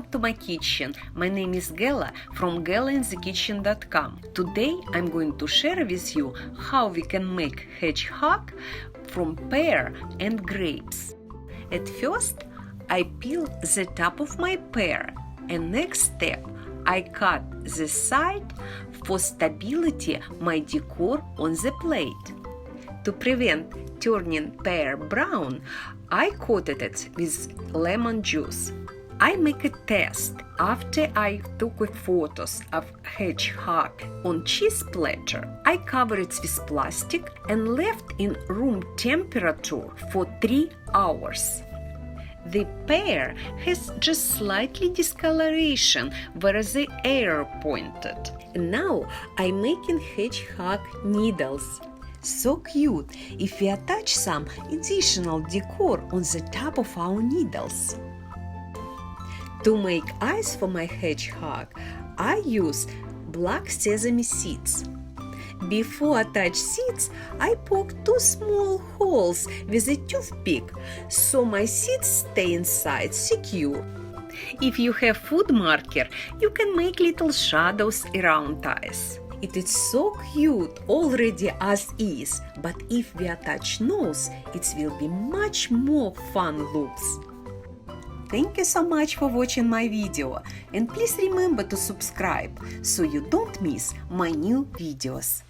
back to my kitchen. My name is Gela from gelainthekitchen.com. Today I'm going to share with you how we can make hedgehog from pear and grapes. At first, I peel the top of my pear, and next step, I cut the side for stability my decor on the plate. To prevent turning pear brown, I coated it with lemon juice. I make a test after I took photos of hedgehog on cheese platter. I covered it with plastic and left in room temperature for 3 hours. The pear has just slightly discoloration where the air pointed. And now I'm making hedgehog needles. So cute if we attach some additional decor on the top of our needles. To make eyes for my hedgehog, I use black sesame seeds. Before I attach seeds, I poke 2 small holes with a toothpick so my seeds stay inside secure. If you have food marker, you can make little shadows around eyes. It is so cute already as is, but if we attach nose, it will be much more fun looks. Thank you so much for watching my video, and please remember to subscribe so you don't miss my new videos.